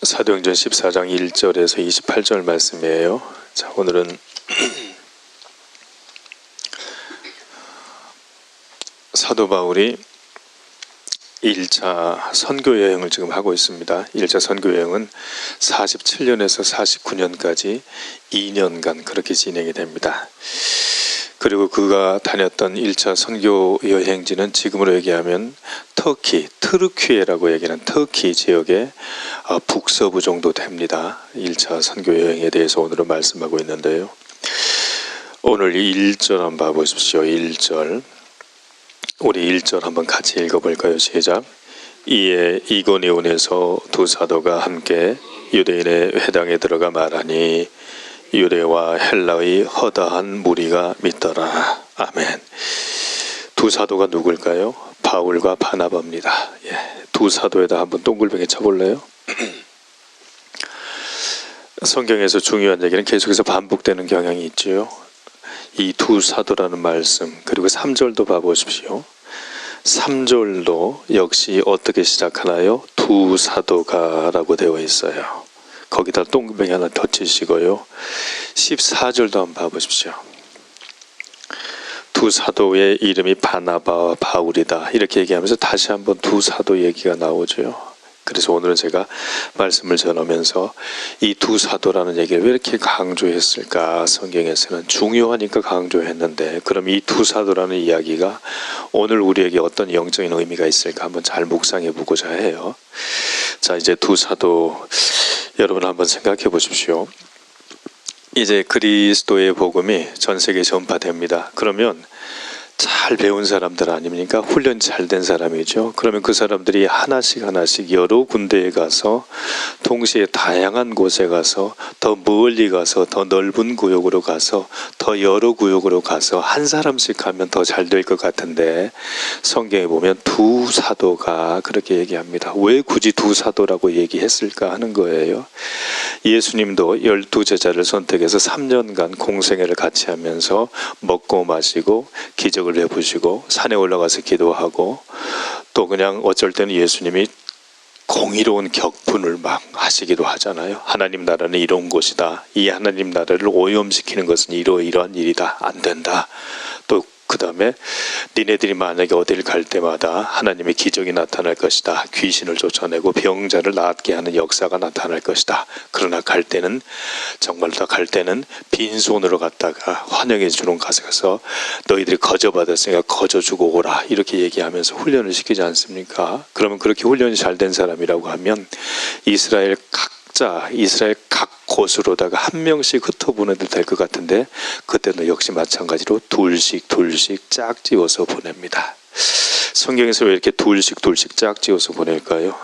사도행전 14장 1절에서 28절 말씀이에요. 자, 오늘은 사도 바울이 1차 선교 여행을 지금 하고 있습니다. 1차 선교 여행은 47년에서 49년까지 2년간 그렇게 진행이 됩니다. 그리고 그가 다녔던 1차 선교 여행지는 지금으로 얘기하면 터키, 트르키에라고 얘기하는 터키 지역의 북서부 정도 됩니다. 1차 선교 여행에 대해서 오늘은 말씀하고 있는데요. 오늘 1절 한번 봐보십시오. 1절. 우리 1절 한번 같이 읽어볼까요? 시작. 이에 이고니온에서 두 사도가 함께 유대인의 회당에 들어가 말하니 유대와 헬라의 허다한 무리가 믿더라. 아멘. 두 사도가 누굴까요? 바울과 바나바입니다. 두 사도에다 한번 동글뱅이 쳐볼래요? 성경에서 중요한 얘기는 계속해서 반복되는 경향이 있죠. 이 두 사도라는 말씀, 그리고 3절도 봐보십시오. 3절도 역시 어떻게 시작하나요? 두 사도가 라고 되어 있어요. 거기다 동글뱅이 하나 더 치시고요. 14절도 한번 봐보십시오. 두 사도의 이름이 바나바와 바울이다 이렇게 얘기하면서 다시 한번 두 사도 얘기가 나오죠. 그래서 오늘은 제가 말씀을 전하면서 이 두 사도라는 얘기를 왜 이렇게 강조했을까? 성경에서는 중요하니까 강조했는데, 그럼 이 두 사도라는 이야기가 오늘 우리에게 어떤 영적인 의미가 있을까 한번 잘 묵상해 보고자 해요. 자, 이제 두 사도 여러분 한번 생각해 보십시오. 이제 그리스도의 복음이 전 세계에 전파됩니다. 그러면 잘 배운 사람들 아닙니까? 훈련 잘 된 사람이죠. 그러면 그 사람들이 하나씩 여러 군데에 가서 동시에 다양한 곳에 가서 더 멀리 가서 더 넓은 구역으로 가서 더 여러 구역으로 가서 한 사람씩 가면 더 잘 될 것 같은데, 성경에 보면 두 사도가 그렇게 얘기합니다. 왜 굳이 두 사도라고 얘기했을까 하는 거예요. 예수님도 12제자를 선택해서 3년간 공생애를 같이 하면서 먹고 마시고 기적을 베푸시고 산에 올라가서 기도하고, 또 그냥 어쩔 때는 예수님이 공의로운 격분을 막 하시기도 하잖아요. 하나님 나라는 이런 곳이다. 이 하나님 나라를 오염시키는 것은 이러이러한 일이다. 안 된다. 또 그 다음에 니네들이 만약에 어딜 갈 때마다 하나님의 기적이 나타날 것이다. 귀신을 쫓아내고 병자를 낫게 하는 역사가 나타날 것이다. 그러나 갈 때는 정말 다 갈 때는 빈손으로 갔다가 환영해 주는 곳에 가서 너희들이 거저받았으니까 거저주고 오라 이렇게 얘기하면서 훈련을 시키지 않습니까? 그러면 그렇게 훈련이 잘 된 사람이라고 하면 이스라엘 각 곳으로다가 한 명씩 흩어보내도 될 것 같은데, 그때는 역시 마찬가지로 둘씩 짝지어서 보냅니다. 성경에서 왜 이렇게 둘씩 짝지어서 보낼까요?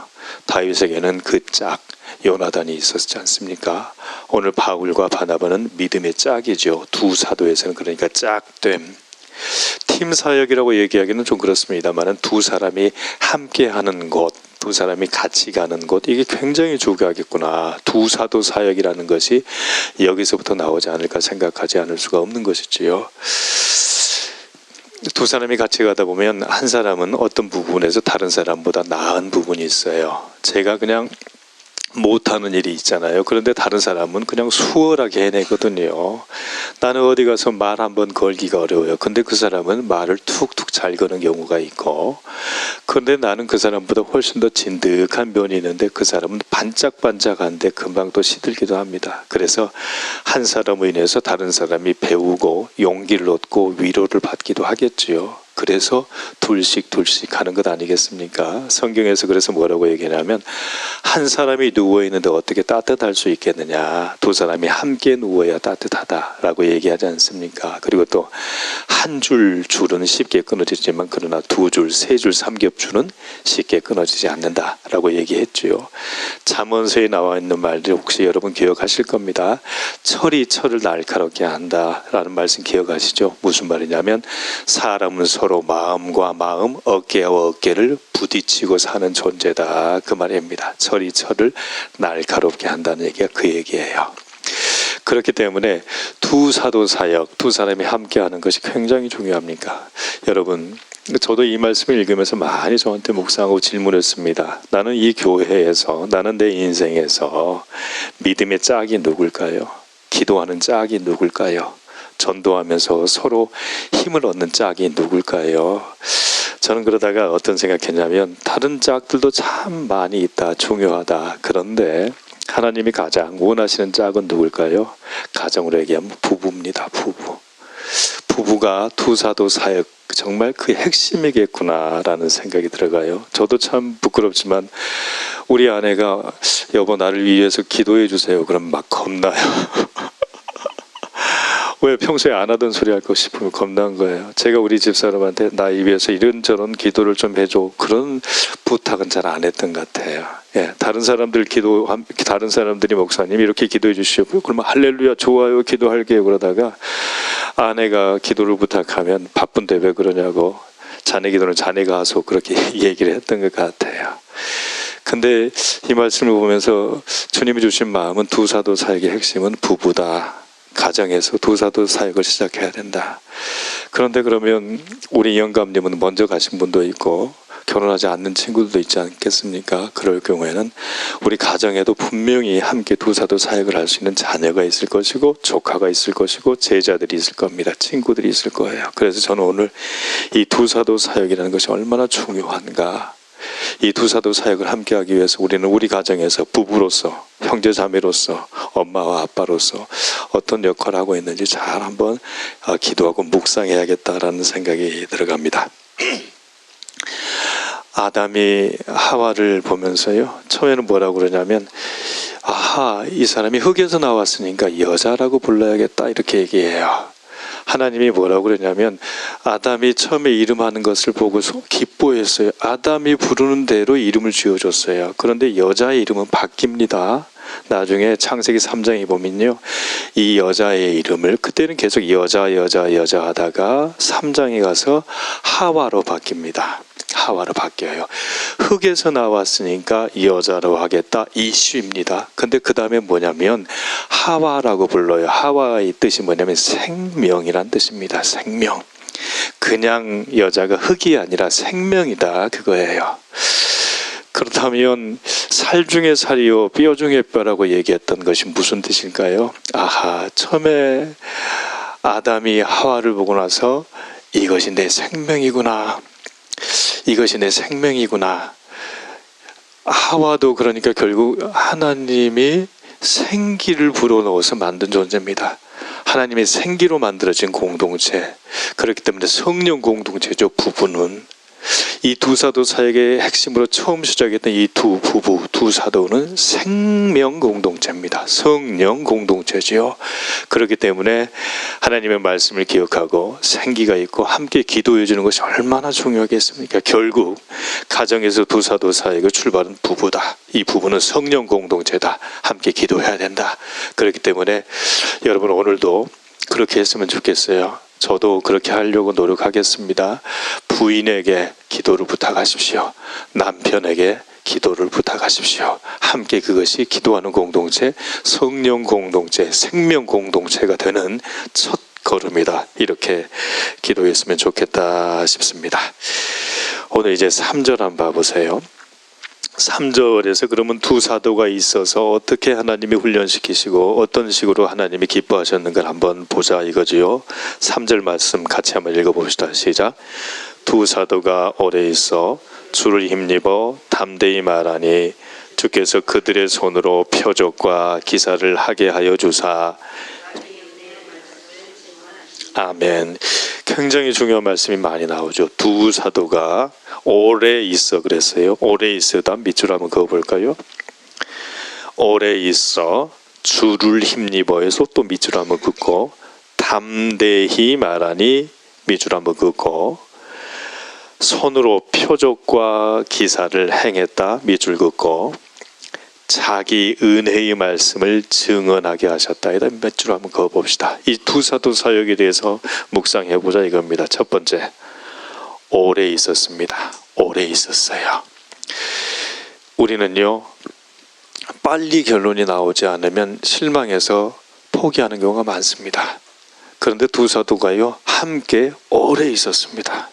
다윗에게는 그 짝 요나단이 있었지 않습니까? 오늘 바울과 바나바는 믿음의 짝이죠. 두 사도에서는 그러니까 짝됨. 팀 사역이라고 얘기하기는 좀 그렇습니다만 두 사람이 함께하는 곳, 두 사람이 같이 가는 곳, 이게 굉장히 중요하겠구나. 두 사도 사역이라는 것이 여기서부터 나오지 않을까 생각하지 않을 수가 없는 것이지요. 두 사람이 같이 가다 보면 한 사람은 어떤 부분에서 다른 사람보다 나은 부분이 있어요. 제가 그냥 못하는 일이 있잖아요. 그런데 다른 사람은 그냥 수월하게 해내거든요. 나는 어디 가서 말 한번 걸기가 어려워요. 근데 그 사람은 말을 툭툭 잘 거는 경우가 있고, 그런데 나는 그 사람보다 훨씬 더 진득한 면이 있는데 그 사람은 반짝반짝한데 금방 또 시들기도 합니다. 그래서 한 사람으로 인해서 다른 사람이 배우고 용기를 얻고 위로를 받기도 하겠지요. 그래서 둘씩 하는 것 아니겠습니까? 성경에서 그래서 뭐라고 얘기하냐면, 한 사람이 누워있는데 어떻게 따뜻할 수 있겠느냐. 두 사람이 함께 누워야 따뜻하다라고 얘기하지 않습니까? 그리고 또 한 줄은 쉽게 끊어지지만 그러나 두 줄, 세 줄 삼겹줄은 쉽게 끊어지지 않는다라고 얘기했죠. 잠언서에 나와 있는 말들 혹시 여러분 기억하실 겁니다. 철이 철을 날카롭게 한다라는 말씀 기억하시죠? 무슨 말이냐면 사람은 서로 마음과 마음, 어깨와 어깨를 부딪히고 사는 존재다, 그 말입니다. 철이 철을 날카롭게 한다는 얘기가 그 얘기예요. 그렇기 때문에 두 사도 사역, 두 사람이 함께하는 것이 굉장히 중요합니다. 여러분, 저도 이 말씀을 읽으면서 많이 저한테 묵상하고 질문했습니다. 나는 이 교회에서, 나는 내 인생에서 믿음의 짝이 누굴까요? 기도하는 짝이 누굴까요? 전도하면서 서로 힘을 얻는 짝이 누굴까요? 저는 그러다가 어떤 생각했냐면 다른 짝들도 참 많이 있다, 중요하다. 그런데 하나님이 가장 원하시는 짝은 누굴까요? 가정으로 얘기하면 부부입니다. 부부가 두 사도 사역 정말 그 핵심이겠구나라는 생각이 들어가요. 저도 참 부끄럽지만 우리 아내가 여보 나를 위해서 기도해 주세요. 그럼 막 겁나요. 왜 평소에 안 하던 소리 할까 싶으면 겁난 거예요. 제가 우리 집사람한테 나 위해서 이런저런 기도를 좀 해줘. 그런 부탁은 잘 안 했던 것 같아요. 예, 다른 사람들이 목사님 이렇게 기도해 주시오. 그러면 할렐루야 좋아요 기도할게요. 그러다가 아내가 기도를 부탁하면 바쁜데 왜 그러냐고 자네 기도는 자네가 하소 그렇게 얘기를 했던 것 같아요. 근데 이 말씀을 보면서 주님이 주신 마음은 두 사도 사역의 핵심은 부부다. 가정에서 두 사도 사역을 시작해야 된다. 그런데 그러면 우리 영감님은 먼저 가신 분도 있고 결혼하지 않는 친구들도 있지 않겠습니까? 그럴 경우에는 우리 가정에도 분명히 함께 두 사도 사역을 할 수 있는 자녀가 있을 것이고 조카가 있을 것이고 제자들이 있을 겁니다. 친구들이 있을 거예요. 그래서 저는 오늘 이 두 사도 사역이라는 것이 얼마나 중요한가, 이 두 사도 사역을 함께하기 위해서 우리는 우리 가정에서 부부로서, 형제 자매로서, 엄마와 아빠로서 어떤 역할을 하고 있는지 잘 한번 기도하고 묵상해야겠다라는 생각이 들어갑니다. 아담이 하와를 보면서요, 처음에는 뭐라고 그러냐면 아하, 이 사람이 흙에서 나왔으니까 여자라고 불러야겠다 이렇게 얘기해요. 하나님이 뭐라고 그러냐면 아담이 처음에 이름하는 것을 보고서 기뻐했어요. 아담이 부르는 대로 이름을 지어줬어요. 그런데 여자의 이름은 바뀝니다. 나중에 창세기 3장에 보면요, 이 여자의 이름을 그때는 계속 여자 하다가 3장에 가서 하와로 바뀝니다. 하와로 바뀌어요. 흙에서 나왔으니까 여자로 하겠다, 이슈입니다. 근데 그 다음에 뭐냐면 하와라고 불러요. 하와의 뜻이 뭐냐면 생명이란 뜻입니다. 생명. 그냥 여자가 흙이 아니라 생명이다 그거예요. 그렇다면 살 중에 살이요 뼈 중에 뼈라고 얘기했던 것이 무슨 뜻일까요? 아하, 처음에 아담이 하와를 보고 나서 이것이 내 생명이구나, 이것이 내 생명이구나. 하와도 그러니까 결국 하나님이 생기를 불어넣어서 만든 존재입니다. 하나님의 생기로 만들어진 공동체. 그렇기 때문에 성령 공동체죠. 부부는 이 두 사도 사역의 핵심으로 처음 시작했던 이 두 부부, 두 사도는 생명 공동체입니다. 성령 공동체지요. 그렇기 때문에 하나님의 말씀을 기억하고 생기가 있고 함께 기도해 주는 것이 얼마나 중요하겠습니까? 결국 가정에서 두 사도 사역의 출발은 부부다. 이 부부는 성령 공동체다. 함께 기도해야 된다. 그렇기 때문에 여러분 오늘도 그렇게 했으면 좋겠어요. 저도 그렇게 하려고 노력하겠습니다. 부인에게 기도를 부탁하십시오. 남편에게 기도를 부탁하십시오. 함께 그것이 기도하는 공동체, 성령 공동체, 생명 공동체가 되는 첫 걸음이다. 이렇게 기도했으면 좋겠다 싶습니다. 오늘 이제 3절 한번 봐보세요. 3절에서 그러면 두 사도가 있어서 어떻게 하나님이 훈련시키시고 어떤 식으로 하나님이 기뻐하셨는가 한번 보자 이거지요. 3절 말씀 같이 한번 읽어봅시다. 시작. 두 사도가 오래 있어 주를 힘입어 담대히 말하니 주께서 그들의 손으로 표적과 기사를 하게 하여 주사. 아멘. 굉장히 중요한 말씀이 많이 나오죠. 두 사도가 오래 있어 그랬어요. 오래 있어도 밑줄 한번 그어볼까요? 오래 있어 주를 힘입어에서 또 밑줄 한번 긋고 담대히 말하니 밑줄 한번 긋고 손으로 표적과 기사를 행했다 밑줄 긋고 자기 은혜의 말씀을 증언하게 하셨다. 일단 몇 줄 한번 그어봅시다. 이 두 사도 사역에 대해서 묵상해보자 이겁니다. 첫 번째, 오래 있었습니다. 오래 있었어요. 우리는요, 빨리 결론이 나오지 않으면 실망해서 포기하는 경우가 많습니다. 그런데 두 사도가요 함께 오래 있었습니다.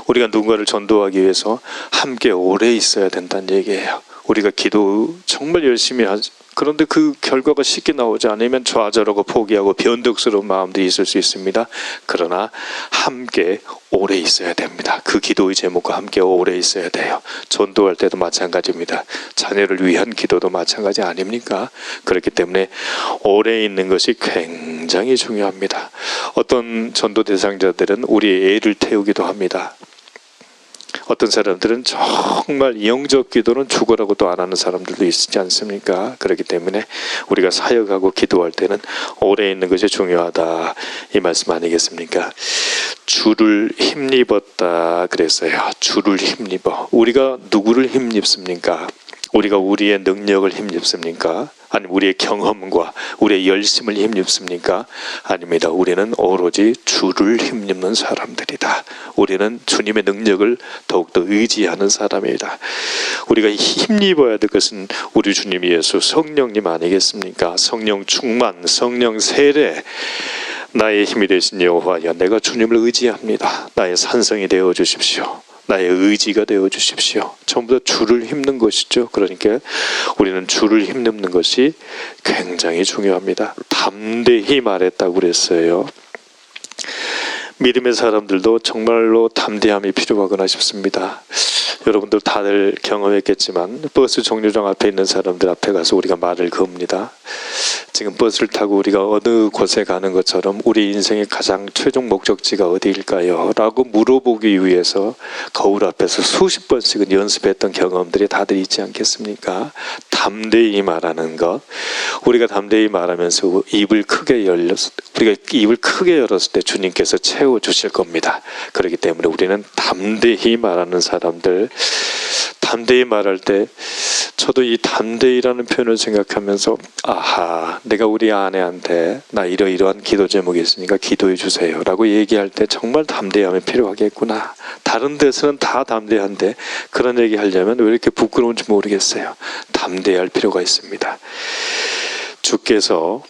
우리가 누군가를 전도하기 위해서 함께 오래 있어야 된다는 얘기예요. 우리가 기도 정말 열심히 하죠. 그런데 그 결과가 쉽게 나오지 않으면 좌절하고 포기하고 변덕스러운 마음들이 있을 수 있습니다. 그러나 함께 오래 있어야 됩니다. 그 기도의 제목과 함께 오래 있어야 돼요. 전도할 때도 마찬가지입니다. 자녀를 위한 기도도 마찬가지 아닙니까? 그렇기 때문에 오래 있는 것이 굉장히 중요합니다. 어떤 전도 대상자들은 우리 애를 태우기도 합니다. 어떤 사람들은 정말 영적 기도는 죽어라고도 안 하는 사람들도 있지 않습니까? 그렇기 때문에 우리가 사역하고 기도할 때는 오래 있는 것이 중요하다, 이 말씀 아니겠습니까? 주를 힘입었다 그랬어요. 주를 힘입어. 우리가 누구를 힘입습니까? 우리가 우리의 능력을 힘입습니까? 아니면 우리의 경험과 우리의 열심을 힘입습니까? 아닙니다. 우리는 오로지 주를 힘입는 사람들이다. 우리는 주님의 능력을 더욱더 의지하는 사람이다. 우리가 힘입어야 될 것은 우리 주님 예수 성령님 아니겠습니까? 성령 충만, 성령 세례. 나의 힘이 되신 여호와여, 내가 주님을 의지합니다. 나의 산성이 되어 주십시오. 나의 의지가 되어 주십시오. 전부 다 주를 힘는 것이죠. 그러니까 우리는 주를 힘는 것이 굉장히 중요합니다. 담대히 말했다고 그랬어요. 믿음의 사람들도 정말로 담대함이 필요하구나 싶습니다. 여러분들 다들 경험했겠지만 버스 정류장 앞에 있는 사람들 앞에 가서 우리가 말을 겁니다. 지금 버스를 타고 우리가 어느 곳에 가는 것처럼 우리 인생의 가장 최종 목적지가 어디일까요? 라고 물어보기 위해서 거울 앞에서 수십 번씩은 연습했던 경험들이 다들 있지 않겠습니까? 담대히 말하는 것. 우리가 담대히 말하면서 우리가 입을 크게 열었을 때 주님께서 채워주실 겁니다. 그렇기 때문에 우리는 담대히 말하는 사람들, 담대히 말할 때 저도 이 담대히라는 표현을 생각하면서 아하, 내가 우리 아내한테 나 이러이러한 기도 제목이 있으니까 기도해 주세요 라고 얘기할 때 정말 담대함이 필요하겠구나. 다른 데서는 다 담대한데 그런 얘기 하려면 왜 이렇게 부끄러운지 모르겠어요. 담대할 필요가 있습니다. 주께서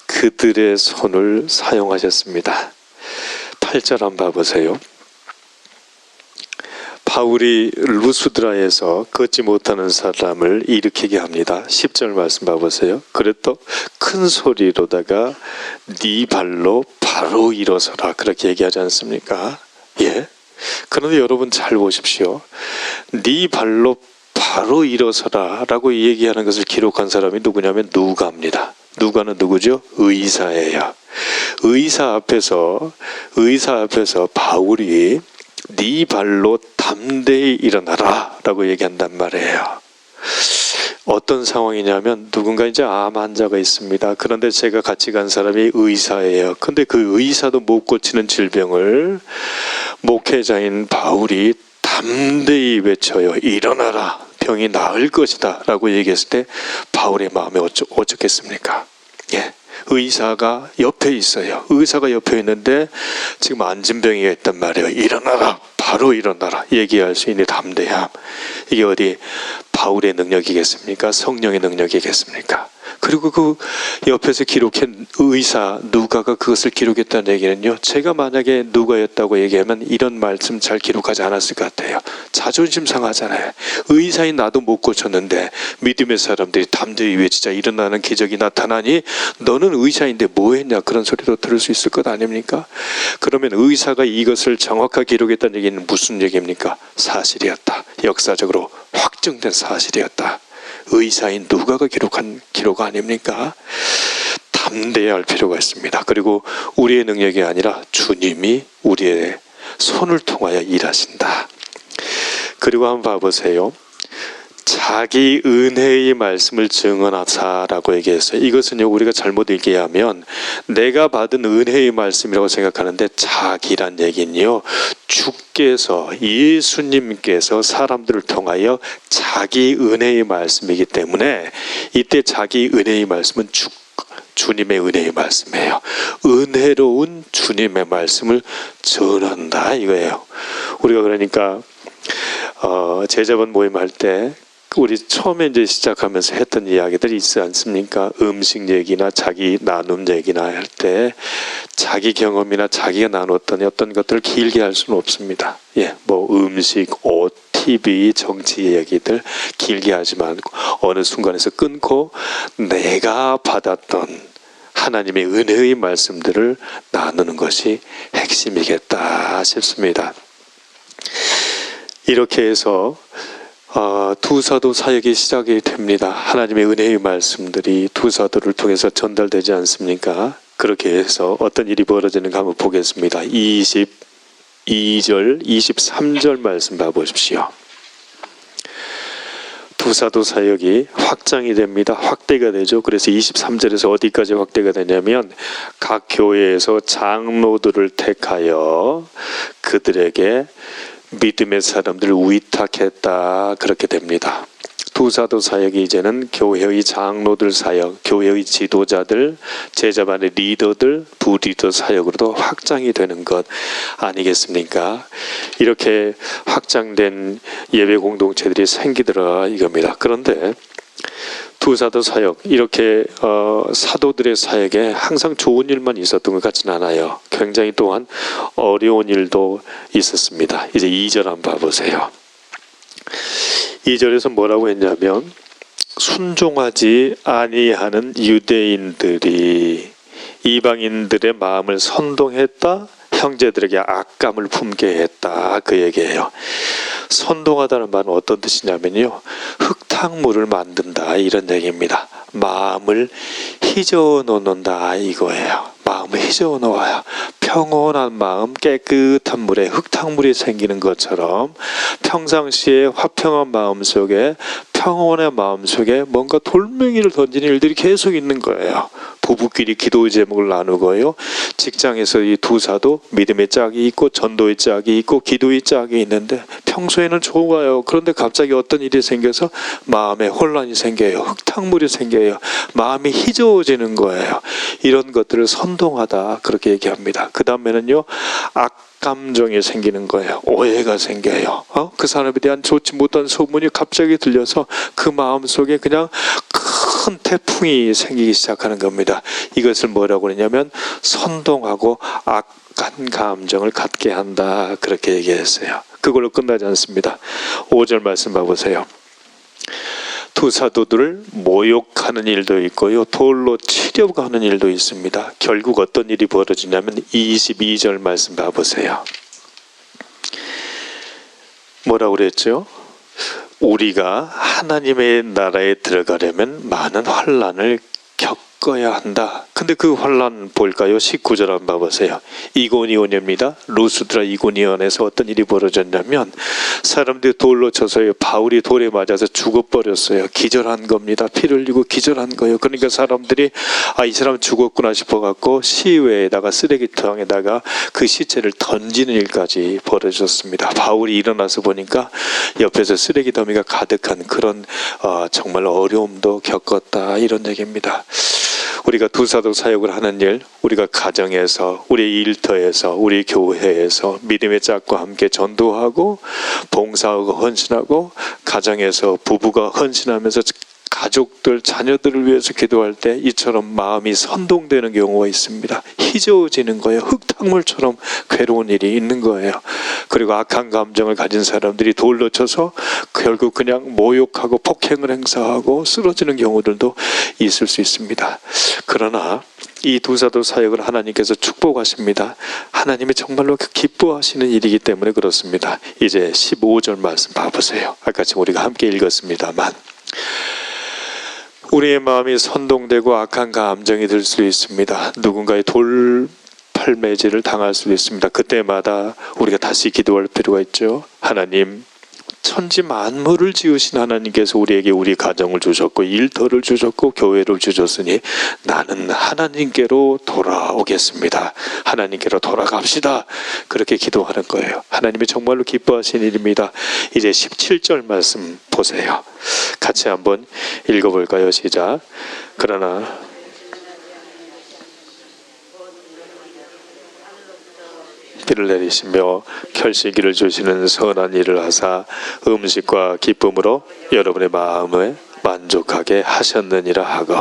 그들의 손을 사용하셨습니다. 8절 한번 봐보세요. 바울이 루스드라에서 걷지 못하는 사람을 일으키게 합니다. 10절 말씀 봐보세요. 그랬더 큰 소리로다가 네 발로 바로 일어서라, 그렇게 얘기하지 않습니까? 예. 그런데 여러분 잘 보십시오. 네 발로 바로 일어서라 라고 얘기하는 것을 기록한 사람이 누구냐면 누가입니다. 누가는 누구죠? 의사예요. 의사 앞에서 바울이 네 발로 담대히 일어나라 라고 얘기한단 말이에요. 어떤 상황이냐면 누군가 이제 암 환자가 있습니다. 그런데 제가 같이 간 사람이 의사예요. 근데 그 의사도 못 고치는 질병을 목회자인 바울이 담대히 외쳐요. 일어나라, 병이 나을 것이다 라고 얘기했을 때 바울의 마음이 어쩌겠습니까? 예. 의사가 옆에 있어요. 의사가 옆에 있는데 지금 안진병이가 있단 말이에요. 일어나라, 바로 일어나라 얘기할 수 있는 담대함. 이게 어디 바울의 능력이겠습니까? 성령의 능력이겠습니까? 그리고 그 옆에서 기록한 의사 누가가 그것을 기록했다는 얘기는요, 제가 만약에 누가였다고 얘기하면 이런 말씀 잘 기록하지 않았을 것 같아요. 자존심 상하잖아요. 의사인 나도 못 고쳤는데 믿음의 사람들이 담대히 외치자 일어나는 기적이 나타나니 너는 의사인데 뭐 했냐, 그런 소리도 들을 수 있을 것 아닙니까? 그러면 의사가 이것을 정확하게 기록했다는 얘기는 무슨 얘기입니까? 사실이었다. 역사적으로 확정된 사실이었다. 의사인 누가가 기록한 기록 아닙니까? 담대해야 할 필요가 있습니다. 그리고 우리의 능력이 아니라 주님이 우리의 손을 통하여 일하신다. 그리고 한번 봐보세요. 자기 은혜의 말씀을 증언하사라고 얘기했어요. 이것은요, 우리가 잘못 얘기하면 내가 받은 은혜의 말씀이라고 생각하는데 자기란 얘기는요, 주께서, 예수님께서 사람들을 통하여 자기 은혜의 말씀이기 때문에 이때 자기 은혜의 말씀은 주님의 은혜의 말씀이에요. 은혜로운 주님의 말씀을 전한다 이거예요. 우리가 그러니까 제자반 모임할 때 우리 처음에 이제 시작하면서 했던 이야기들이 있지 않습니까? 음식 얘기나 자기 나눔 얘기나 할 때 자기 경험이나 자기가 나눴던 어떤 것들을 길게 할 수는 없습니다. 예, 뭐 음식, 옷, TV, 정치 얘기들 길게 하지 말고 어느 순간에서 끊고 내가 받았던 하나님의 은혜의 말씀들을 나누는 것이 핵심이겠다 싶습니다. 이렇게 해서 두 사도 사역이 시작이 됩니다. 하나님의 은혜의 말씀들이 두 사도를 통해서 전달되지 않습니까? 그렇게 해서 어떤 일이 벌어지는가 한번 보겠습니다. 22절, 23절 말씀 봐보십시오. 두 사도 사역이 확장이 됩니다. 확대가 되죠. 그래서 23절에서 어디까지 확대가 되냐면 각 교회에서 장로들을 택하여 그들에게 믿음의 사람들을 위탁했다. 그렇게 됩니다. 두 사도 사역이 이제는 교회의 장로들 사역, 교회의 지도자들, 제자반의 리더들, 부리더 사역으로도 확장이 되는 것 아니겠습니까? 이렇게 확장된 예배 공동체들이 생기더라 이겁니다. 그런데 두 사도 사역, 이렇게 사도들의 사역에 항상 좋은 일만 있었던 것 같지는 않아요. 굉장히 또한 어려운 일도 있었습니다. 이제 2절 한번 봐보세요. 2절에서 뭐라고 했냐면 순종하지 아니하는 유대인들이 이방인들의 마음을 선동했다. 형제들에게 악감을 품게 했다. 그 얘기예요. 선동하다는 말은 어떤 뜻이냐면요, 흙탕물을 만든다 이런 얘기입니다. 마음을 휘저어 놓는다 이거예요. 마음을 휘저어 놓아요. 평온한 마음, 깨끗한 물에 흙탕물이 생기는 것처럼 평상시에 화평한 마음 속에, 평온의 마음 속에 뭔가 돌멩이를 던지는 일들이 계속 있는 거예요. 부부끼리 기도의 제목을 나누고요. 직장에서 이 두 사도 믿음의 짝이 있고 전도의 짝이 있고 기도의 짝이 있는데 평소에는 좋아요. 그런데 갑자기 어떤 일이 생겨서 마음에 혼란이 생겨요. 흙탕물이 생겨요. 마음이 희저어지는 거예요. 이런 것들을 선동하다 그렇게 얘기합니다. 그 다음에는요, 감정이 생기는 거예요. 오해가 생겨요. 그 사람에 대한 좋지 못한 소문이 갑자기 들려서 그 마음 속에 그냥 큰 태풍이 생기기 시작하는 겁니다. 이것을 뭐라고 그러냐면 선동하고 악한 감정을 갖게 한다 그렇게 얘기했어요. 그걸로 끝나지 않습니다. 5절 말씀 봐보세요. 두 사도들을 모욕하는 일도 있고요, 돌로 치려고 하는 일도 있습니다. 결국 어떤 일이 벌어지냐면 22절 말씀 봐보세요. 뭐라고 그랬죠? 우리가 하나님의 나라에 들어가려면 많은 환난을 겪어야 한다. 근데 그 환난 볼까요? 19절 한번 봐보세요. 이고니온입니다. 루스드라 이고니온에서 어떤 일이 벌어졌냐면 사람들이 돌로 쳐서요, 바울이 돌에 맞아서 죽어버렸어요. 기절한 겁니다. 피를 흘리고 기절한 거예요. 그러니까 사람들이 이 사람 죽었구나 싶어갖고 시외에다가 쓰레기통에다가 그 시체를 던지는 일까지 벌어졌습니다. 바울이 일어나서 보니까 옆에서 쓰레기 더미가 가득한 그런 정말 어려움도 겪었다 이런 얘기입니다. 우리가 두 사도 사역을 하는 일, 우리가 가정에서, 우리 일터에서, 우리 교회에서 믿음의 짝과 함께 전도하고 봉사하고 헌신하고, 가정에서 부부가 헌신하면서 가족들, 자녀들을 위해서 기도할 때 이처럼 마음이 선동되는 경우가 있습니다. 희저어지는 거예요. 흙탕물처럼 괴로운 일이 있는 거예요. 그리고 악한 감정을 가진 사람들이 돌로 쳐서 결국 그냥 모욕하고 폭행을 행사하고 쓰러지는 경우들도 있을 수 있습니다. 그러나 이 두 사도 사역을 하나님께서 축복하십니다. 하나님이 정말로 기뻐하시는 일이기 때문에 그렇습니다. 이제 15절 말씀 봐보세요. 아까 지금 우리가 함께 읽었습니다만 우리의 마음이 선동되고 악한 감정이 들 수 있습니다. 누군가의 돌팔매질을 당할 수도 있습니다. 그때마다 우리가 다시 기도할 필요가 있죠. 하나님, 천지 만물을 지으신 하나님께서 우리에게 우리 가정을 주셨고 일터를 주셨고 교회를 주셨으니 나는 하나님께로 돌아오겠습니다. 하나님께로 돌아갑시다. 그렇게 기도하는 거예요. 하나님이 정말로 기뻐하신 일입니다. 이제 17절 말씀 보세요. 같이 한번 읽어볼까요? 시작. 그러나 비를 내리시며 결실기를 주시는 선한 일을 하사 음식과 기쁨으로 여러분의 마음에 만족하게 하셨느니라 하고,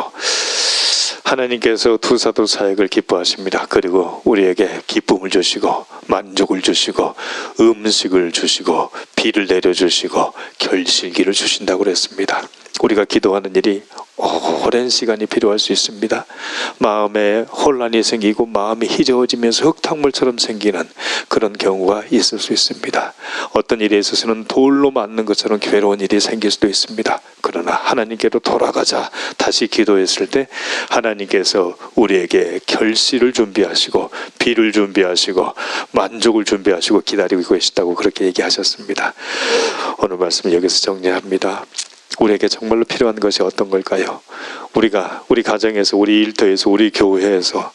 하나님께서 두 사도 사역을 기뻐하십니다. 그리고 우리에게 기쁨을 주시고 만족을 주시고 음식을 주시고 비를 내려주시고 결실기를 주신다고 그랬습니다. 우리가 기도하는 일이 오랜 시간이 필요할 수 있습니다. 마음에 혼란이 생기고 마음이 희저어지면서 흙탕물처럼 생기는 그런 경우가 있을 수 있습니다. 어떤 일에 있어서는 돌로 맞는 것처럼 괴로운 일이 생길 수도 있습니다. 그러나 하나님께로 돌아가자 다시 기도했을 때 하나님께서 우리에게 결실을 준비하시고 비를 준비하시고 만족을 준비하시고 기다리고 계시다고 그렇게 얘기하셨습니다. 오늘 말씀을 여기서 정리합니다. 우리에게 정말로 필요한 것이 어떤 걸까요? 우리가 우리 가정에서, 우리 일터에서, 우리 교회에서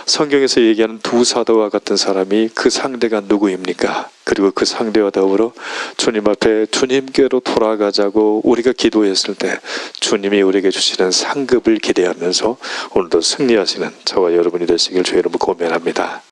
성경에서 얘기하는 두 사도와 같은 사람이 그 상대가 누구입니까? 그리고 그 상대와 더불어 주님 앞에 주님께로 돌아가자고 우리가 기도했을 때 주님이 우리에게 주시는 상급을 기대하면서 오늘도 승리하시는 저와 여러분이 되시길 주의 이름으로 고면합니다.